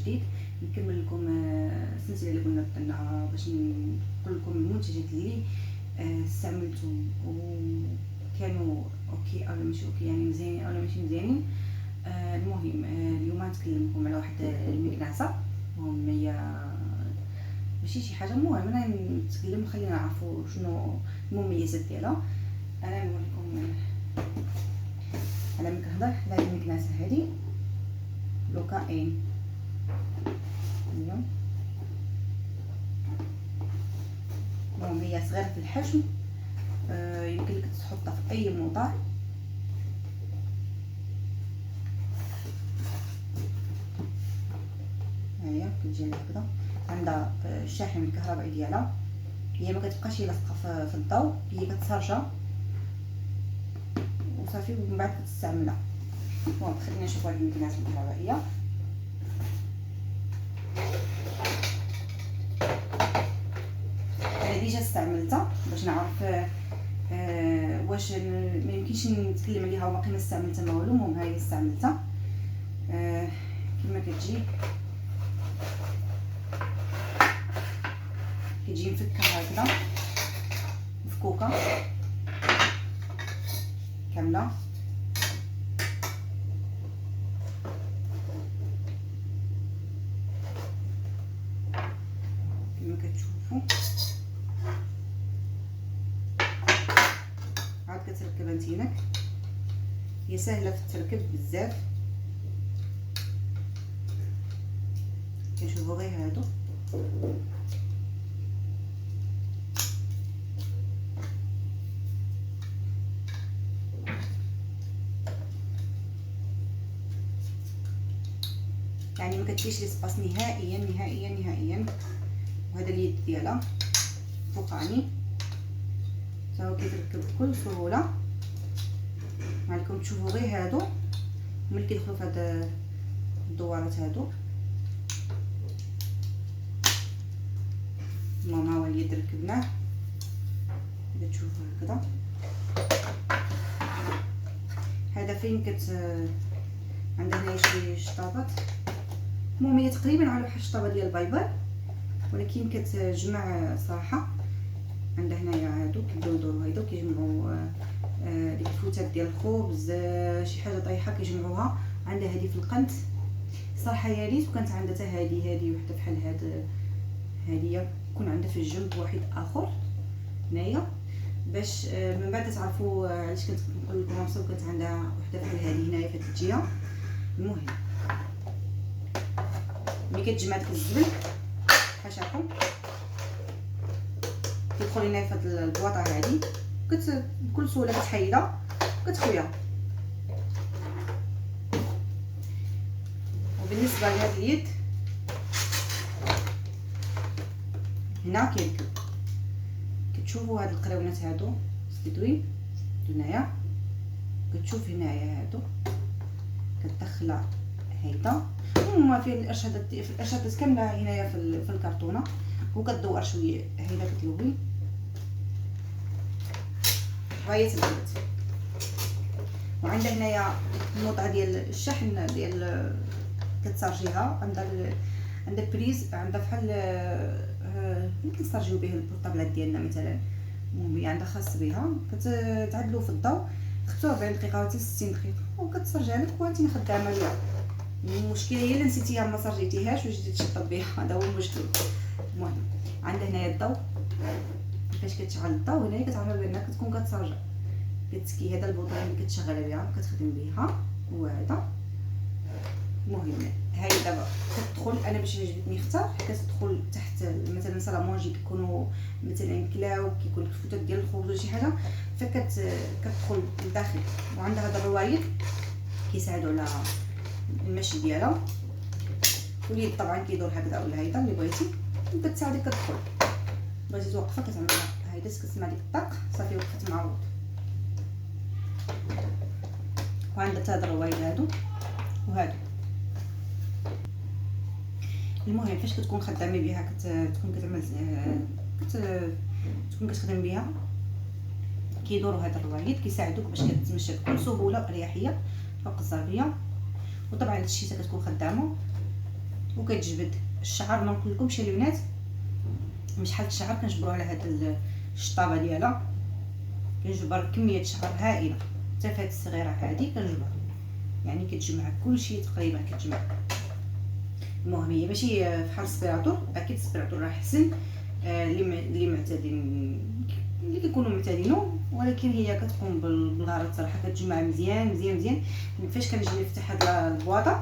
جديد نكمل لكم السلسله اللي قلنا درنا باش نقول لكم المنتجات اللي استعملتهم وكانوا اوكي او ماشي اوكي، يعني مزيانين او ماشي مزيانين. المهم اليوم غنتكلم لكم على واحد المكنسه. المهم هي ماشي شي حاجه، المهم انا نتكلم خلينا نعرفوا شنو المميزات ديالها. انا نوريكم على ما كنهضر على هذه المكنسه هذه لوكاين. المهم هي صغيره في الحجم، يمكن لك تحطها في اي موضع. هي كتجي هكذا، عندها الشاحن الكهربائي ديالها، هي ما كتبقاش لاصقه في الضوء، هي كتسرجها وصافي ومن بعد كتستعملها. المهم خلينا نشوفوا هذه المكنسه الكهربائيه. انا ديجا استعملتها باش نعرف واش ما يمكنش نتكلم عليها وباقي ما استعملتها ما والو. المهم هاي استعملتها كما كتجي مفكه هكذا، مفكوكه كامله. كما كتشوفوا عاد كتركب انتينك، هي سهله في التركب بزاف. كنشوفوا غير هادو يعني ما كتجيش لي سباس نهائيا نهائيا نهائيا. وهذا اليد ديالها فوقاني حتى هو كيتركب بكل سهوله. معلكم تشوفوا غير هادو ملي كيدخلوا في هاد الدوارات هادو. المهم ها هو اليد ركبناه، اذا تشوفوا هكذا. هذا فين عندها هنايا شي شطابات. المهم هي تقريبا على بحال الشطابه ديال البايبر، ولكن كتجمع صراحه. عندها هنايا هادو كيبداو يدوروا هادو كيجمعوا ديك الفوتات ديال الخبز، شي حاجه طايحه كيجمعوها. عندها هذه في القنت صراحه يا ريت وكانت عندها حتى هذه وحده بحال هذه يكون عندها في الجنب واحد اخر هنايا، باش من بعد تعرفوا علاش كنت نقول لكم مصر كانت عندها وحده بحال هذه هنايا في هذه الجهه. المهم ملي كتجمع ديك الزبل بحال شاكم كيدخل لنا في هاد البواطه هذه، بكل سهوله كتحيدها وكتخويها. وبالنسبه لهاد اليد هنا كيركب، كتشوفوا هاد القراونات هادو سدوين هنايا، كتشوف هنايا هادو كتدخلها هيدا. هما في الارشادات كامله هنايا في الكرتونه، وكتدور شويه هيدا كتلوي غايه البنات. وعندها هنايا النوطه ديال الشحن ديال كتسارجيها، عندها بريز، عندها بحال ملي كنستارجيو به البورطابلات ديالنا مثلا. المهم هي عندها خاص بها، كتعدلو في الضوء 45 دقيقه حتى 60 دقيقه وكتسرجها لك وانت خدامه بها. المشكله هي الا نسيتيها ما سرجيتيهاش وجيتي تشطب بها، هذا هو المشكل. المهم عندها هنايا الضوء، فاش كتشعل الضوء هنايا كتعرف بانها كتكون كتسرجا. كتسكي هذا البوطون اللي كتشغل بها كتخدم بها، وهذا المهم هاي دابا كتدخل. انا باش عجبتني اختار كتدخل تحت مثلا سلامونجي كيكونوا مثلا كلاو، كيكون الفتات ديال الخبز ولا شي حاجه، كتدخل لداخل. وعندها هذا الروايد كيساعدوا على المشي ديالها. واليد طبعا كيدور هكذا ولا هيدا اللي بغيتي انت تساعدك كتدخل. بغيتي توقفها كتعملها هيدا، كتسمع ديك الطاق صافي وقفت معروض. وعندها هذا الروايد هادو وهادو. المهم فاش كتكون خدامه بها تكون كتعمل تكون كتخدم بها كيدوروا هذا الروايد كيساعدوك باش كتمشى بكل سهوله واريحيه فوق الزربيه. وطبعا الشتاء كتكون خدامه وكتجبد الشعر. ما نقول لكمش البنات مش شحال الشعر كنجبروا على هاد الشطابه ديالها، كنجبر كميه شعر هائله حتى في هاد الصغيره هادي كنجبر، يعني كتجمع كلشي تقريبا كتجمع. المهم هي ماشي بحال السبيراتور، اكيد السبيراتور راه احسن اللي معتادين اللي كيكونوا معتادينو، ولكن هي كتقوم بالغرض صراحه. كتجمع مزيان مزيان مزيان. فاش كنجي نفتح هاد البواطه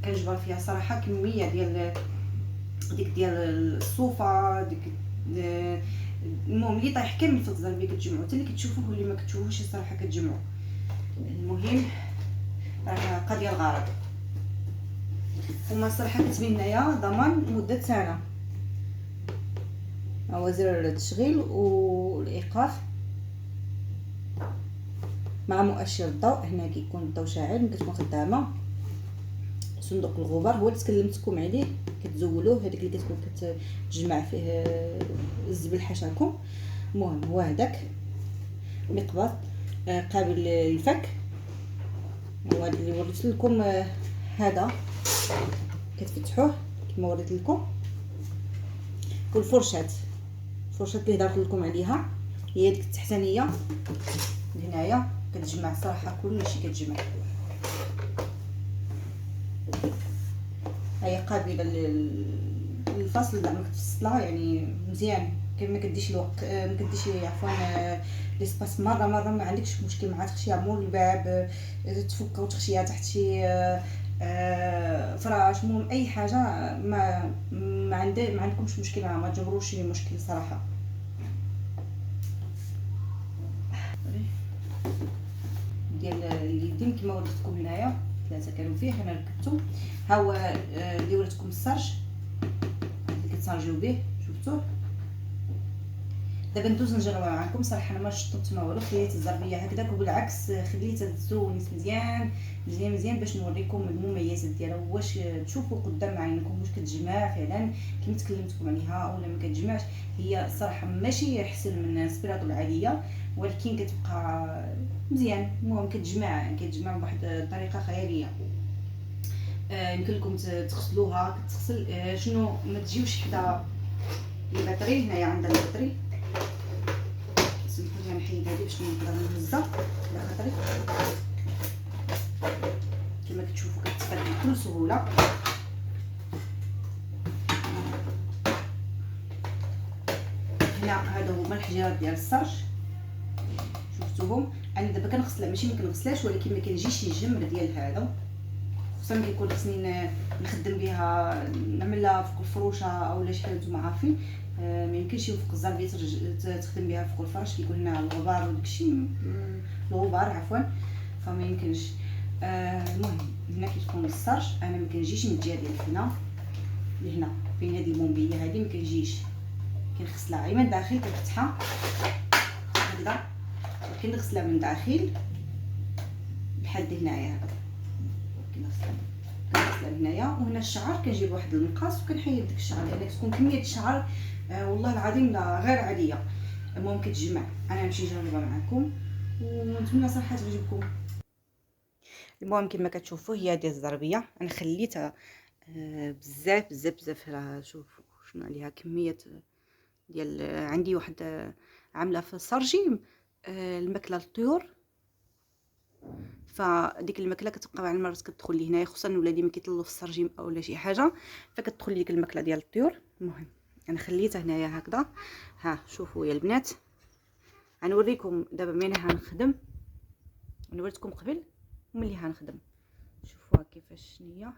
كنجبر فيها صراحه كميه ديال الصوفه ديك المهم اللي طايح كامل في الزربيه كتجمعوا، حتى اللي كتشوفوه واللي ما كتشوفوش الصراحه كتجمعوا. المهم راه قضيه الغرض. وما صراحه كتبين لنايا ضمان مده سنه. هو زر التشغيل والايقاف مع مؤشر الضوء. هنا كيكون الضوء شاعل، كتكون خدامه. صندوق الغبار هو اللي تكلمتكم عليه، كتزولوه هذيك اللي كتكون كتجمع فيه الزبل حاشاكم. المهم هو هذاك مقبض قابل للفك، هو اللي وريت لكم. هذا كتفتحوه كما وريت لكم. والفرشات اللي هضرت لكم عليها هي ديك التحتانيه هنايا كتجمع صراحه كلشي كتجمع. هي قابله للفصل زعما كتفصلها يعني مزيان، كما كديش الوقت ما كديش عفوا ليسباس مره ما عندكش مشكل مع تخشيها مول الباب، تفك وتخشيها تحت شي فراش، المهم اي حاجه ما عندكمش مشكله، ما تجبروش شي مشكل صراحه. ديال اليدين كما وريتكم هنايا 3 كانوا فيه، انا ركبته. ها هو اللي وريتكم السرج اللي كتسرجيو به، شفتوه. دابا ندوز نجرب معكم. صراحه انا ما شطبت ما والو، خليت الزربيه هكذاك، وبالعكس خليتها تزونيس مزيان مزيان مزيان باش نوريكم المميزات ديالها، واش تشوفوا قدام عينكم واش كتجمع فعلا كما تكلمتكم عليها ولا ما كتجمعش. هي الصراحه ماشي احسن من السبيراتور العاديه، ولكن كتبقى مزيان. المهم كتجمع بواحد الطريقه خياليه. يمكن لكم تغسلوها. كتغسل شنو ما تجيوش حدا البطري. هنايا عندنا البطري، سمحوا لي نحيد هذه باش نقدر نهزها على خاطري. كما كتشوفوا كتفك بكل سهوله. هنا هادو هما الحجيرات ديال السرج، شفتوهم. انا دابا كنغسلها، ماشي ما كنغسلاش، ولكن ما كنجيش الجنب ديال هذا، خصوصا ملي كيكون خصني نخدم بها نعملها فوق الفروشه اولا شي حاجه. نتوما عارفين ما يمكنش فوق الزربيه تخدم بها فوق الفرش، كيكون هنا الغبار وداكشي الغبار عفوا، فما يمكنش. المهم هنا كتكون السرج. انا ما كنجيش من الجهه ديال هنا لهنا فين هذه المومبيه هذه، ما كنجيش كنغسلها غير من الداخل. كنفتحها هكذا كنغسلها من الداخل لحد هنايا هكذا. كنغسلها هنايا، وهنا الشعر كنجيب واحد المقص وكنحيد داك الشعر، لان كتكون كميه الشعر والله العظيم لا غير عاديه. المهم كتجمع. انا نمشي نجربها معكم ونتمنى صراحه تعجبكم. المهم كما كتشوفوا هي هذه الزربيه انا خليتها بزاف بزاف بزاف. راه شوفوا شنو عليها كميه ديال عندي واحد عامله في السرجي الماكله للطيور، فديك الماكله كتبقى مع المرات كتدخل لي هنايا، خصوصا ولادي ملي كيطلوا في السرجيم اولا شي حاجه فكتدخل لي ديك الماكله ديال الطيور. المهم انا خليتها هنايا هكذا. ها شوفوا يا البنات، غنوريكم دابا ملي هنخدم. انا وريتكم قبل وملي هنخدم شوفوها كيفاش هي.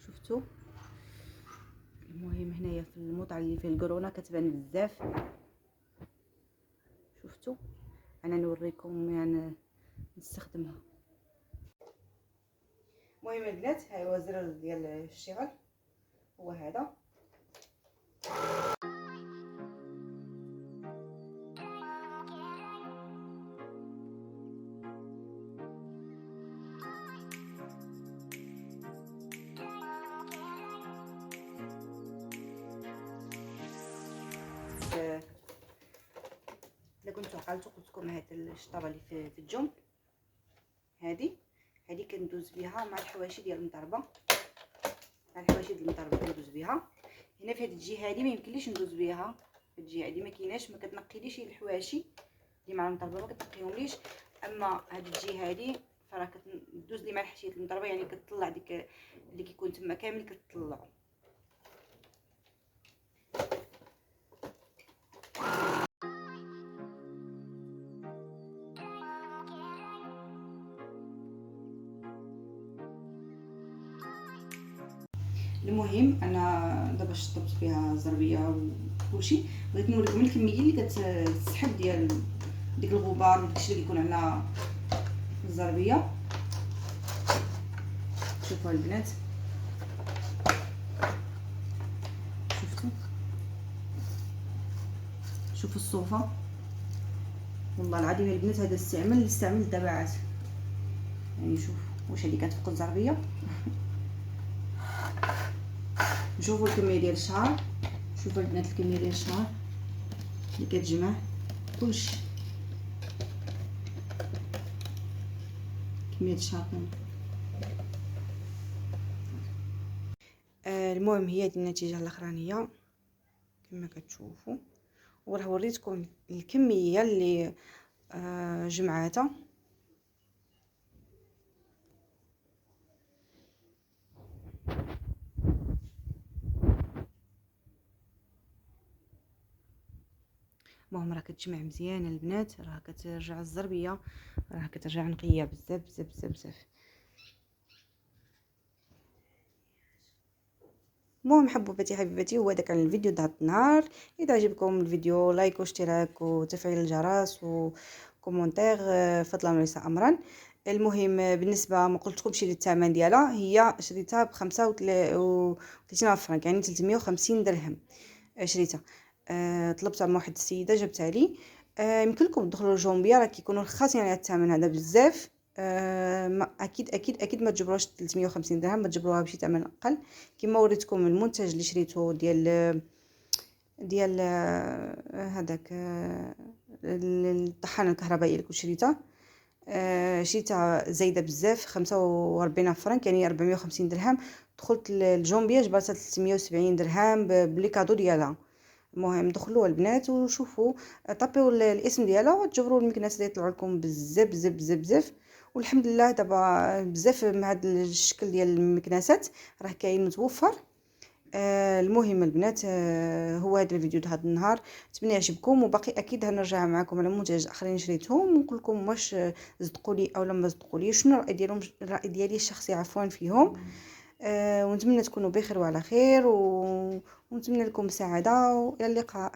شفتوا المهم هنايا في الموطع اللي فيه الكورونا كتبان بزاف. شفتوا انا نوريكم يعني نستخدمها. المهم البنات ها هو الزر ديال الشغل هو هذا. الا كنتو عقلتو قلت لكم هاد الشطابه اللي في الجنب هذه هذه كندوز بها مع الحواشي ديال المطربه، مع الحواشي ديال المطربه كندوز بها. هنا في هذه الجهه هذه ما يمكنليش ندوز بها، في الجهه هذه ما كايناش، ما كتنقيليش الحواشي اللي مع المطربه ما كتنقيهمليش. اما هذه الجهه هذه فراه كتدوز لي مع الحشيه المطربه، يعني كتطلع ديك اللي كيكون تما كامل كتطلعو. المهم انا دابا شطبت فيها الزربيه وكلشي، بغيت نوريكم الكميه اللي كتسحب ديال ديك الغبار وداكشي اللي كيكون على الزربيه. شوفوا البنات، شوفوا الصوفه، والله العظيم البنات هذا استعمل الدبعات. يعني شوف واش هذه كتفوق الزربيه. شوفوا الكميه ديال الشعر، شوفوا البنات الكميه ديال الشعر اللي كتجمع كلشي، كميه الشعر كامل. المهم هي دي النتيجه الاخرانيه كما كتشوفوا، وراه وريتكم الكميه اللي جمعاتها. المهم راه كتجمع مزيان البنات، راه كترجع الزربيه، راه كترجع نقيه بزاف بزاف بزاف بزاف. المهم حبوباتي حبيباتي، هو داك كان الفيديو تاع النهار. اذا عجبكم الفيديو لايك واشتراك وتفعيل الجرس وكومونتير، فضلا وليس امرا. المهم بالنسبه ما قلتلكمش الثمن ديالها، هي شريتها ب35 فرنك، يعني 350 درهم شريتها. طلبتها من واحد السيده جابتها لي. يمكن لكم تدخلوا الجومبيا، راه كيكونوا رخاصين على الثمن هذا بزاف. اكيد اكيد اكيد ما تجبروش 350 درهم، ما تجبروها بشي ثمن اقل. كما وريتكم المنتج اللي شريته ديال هذاك الطحان الكهربائي اللي كنت شريته. شريتها زايده بزاف، 45 فرنك يعني 450 درهم. دخلت الجومبيا جبرتها 370 درهم بلي كادو ديالها. المهم دخلوا البنات وشوفوا، طابيو الاسم ديالها وتجبروا المكناس اللي يطلعوا لكم بزاف بزاف بزاف بزاف. والحمد لله دابا بزاف من هذا الشكل ديال المكناسات راه كاين متوفر. المهم البنات، هو هذا الفيديو هذا النهار، نتمنى يعجبكم. وباقي اكيد هنرجع معكم على منتج اخرين شريتهم ونقول لكم واش صدقوا لي او ما صدقوا لي، شنو الراي ديالي الشخصي عفوا فيهم. ونتمنى تكونوا بخير وعلى خير، ونتمنى لكم سعاده والى اللقاء.